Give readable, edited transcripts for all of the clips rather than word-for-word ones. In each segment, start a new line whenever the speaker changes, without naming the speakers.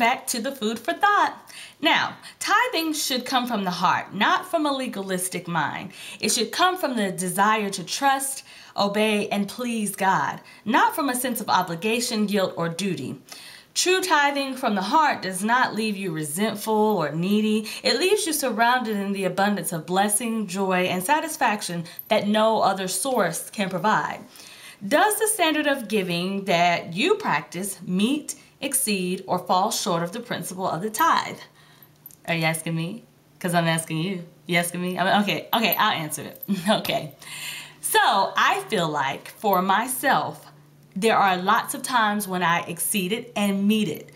back to the food for thought. Now, tithing should come from the heart, not from a legalistic mind. It should come from the desire to trust, obey, and please God, not from a sense of obligation, guilt, or duty. True tithing from the heart does not leave you resentful or needy. It leaves you surrounded in the abundance of blessing, joy, and satisfaction that no other source can provide. Does the standard of giving that you practice meet, exceed, or fall short of the principle of the tithe? Are you asking me? Because I'm asking you. You asking me? Okay, I'll answer it. Okay. So I feel like for myself, there are lots of times when I exceed it and meet it.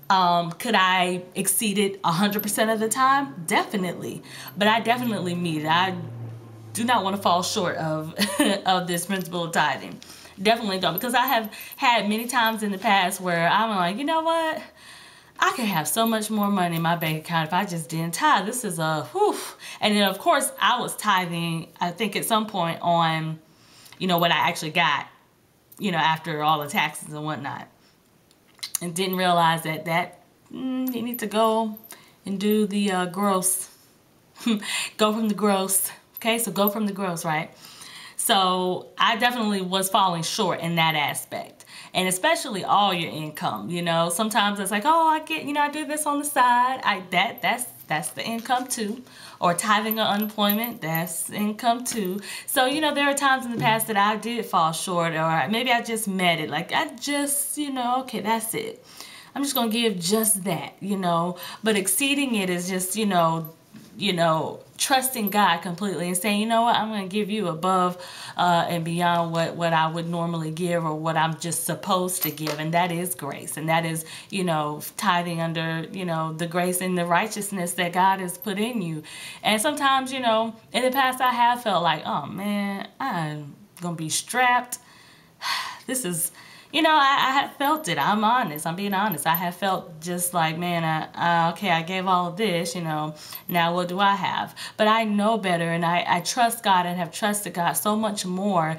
Could I exceed it 100% of the time? Definitely. But I definitely meet it. I do not want to fall short of, of this principle of tithing. Definitely don't. Because I have had many times in the past where I'm like, you know what? I could have so much more money in my bank account if I just didn't tithe. This is a whew. And then, of course, I was tithing, I think, at some point on, what I actually got, after all the taxes and whatnot. And didn't realize that you need to go and do the gross. Go from the gross. Okay, so go from the gross, right? So I definitely was falling short in that aspect. And especially all your income, Sometimes it's like, oh, I get, I do this on the side. That's the income too. Or tithing or unemployment, that's income too. So, there are times in the past that I did fall short, or maybe I just met it. Like, I just, okay, that's it. I'm just going to give just that, But exceeding it is just, trusting God completely and saying, you know what, I'm going to give you above and beyond what I would normally give or what I'm just supposed to give. And that is grace. And that is, tithing under, the grace and the righteousness that God has put in you. And sometimes, in the past I have felt like, oh man, I'm going to be strapped. This is... I have felt it. I'm honest. I'm being honest. I have felt just like, man, okay, I gave all of this, now what do I have? But I know better, and I trust God and have trusted God so much more,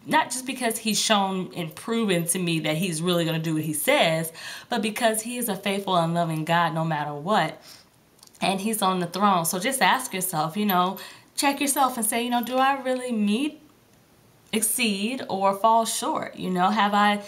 not just because he's shown and proven to me that he's really going to do what he says, but because he is a faithful and loving God no matter what, and he's on the throne. So just ask yourself, check yourself and say, do I really meet, exceed, or fall short? Have I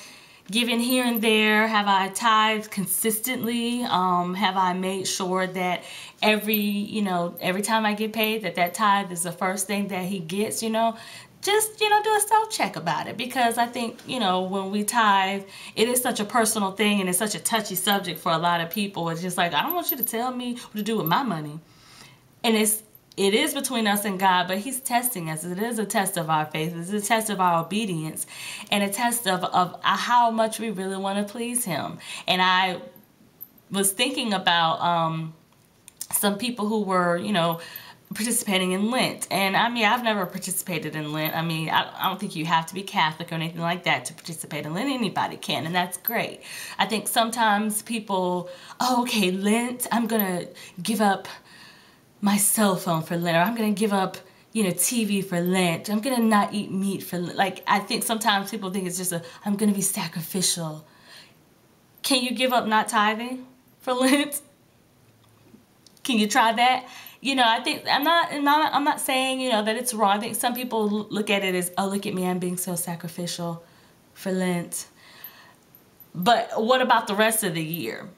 given here and there? Have I tithed consistently? Have I made sure that every time I get paid that tithe is the first thing that he gets? Just do a self check about it, because I think when we tithe, it is such a personal thing and it's such a touchy subject for a lot of people. It's just like, I don't want you to tell me what to do with my money, and it is between us and God, but he's testing us. It is a test of our faith. It's a test of our obedience, and a test of how much we really want to please him. And I was thinking about some people who were, participating in Lent. And I mean, I've never participated in Lent. I mean, I don't think you have to be Catholic or anything like that to participate in Lent. Anybody can, and that's great. I think sometimes people, oh, okay, Lent, I'm going to give up my cell phone for Lent, or I'm going to give up, TV for Lent. I'm going to not eat meat for Lent. Like, I think sometimes people think it's just I'm going to be sacrificial. Can you give up not tithing for Lent? Can you try that? I think I'm not saying, that it's wrong. I think some people look at it as, oh, look at me, I'm being so sacrificial for Lent. But what about the rest of the year?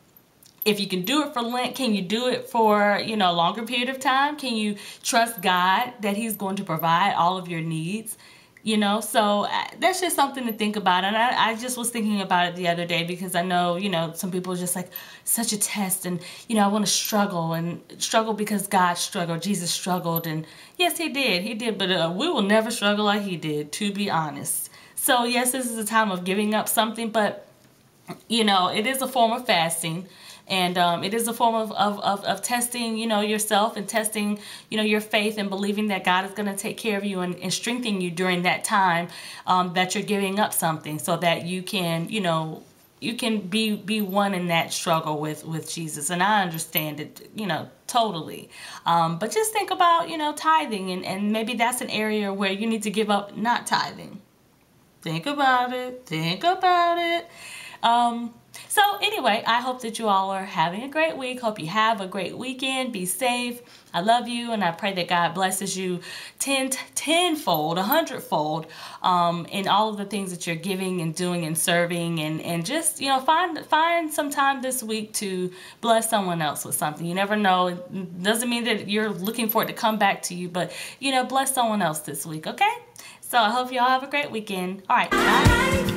If you can do it for Lent, can you do it for, a longer period of time? Can you trust God that he's going to provide all of your needs? So that's just something to think about. And I just was thinking about it the other day, because I know, some people are just like, such a test, and, I want to struggle because God struggled, Jesus struggled. And yes, he did. But we will never struggle like he did, to be honest. So yes, this is a time of giving up something, but, it is a form of fasting. And it is a form of testing, yourself, and testing, your faith, and believing that God is going to take care of you and strengthen you during that time that you're giving up something, so that you can, you can be one in that struggle with Jesus. And I understand it, totally. But just think about, tithing, and maybe that's an area where you need to give up not tithing. Think about it. Think about it. So anyway, I hope that you all are having a great week. Hope you have a great weekend. Be safe. I love you, and I pray that God blesses you tenfold, 100-fold, in all of the things that you're giving and doing and serving, and just, you know, find some time this week to bless someone else with something. You never know. It doesn't mean that you're looking for it to come back to you, but, you know, bless someone else this week, okay? So I hope you all have a great weekend. All right, bye.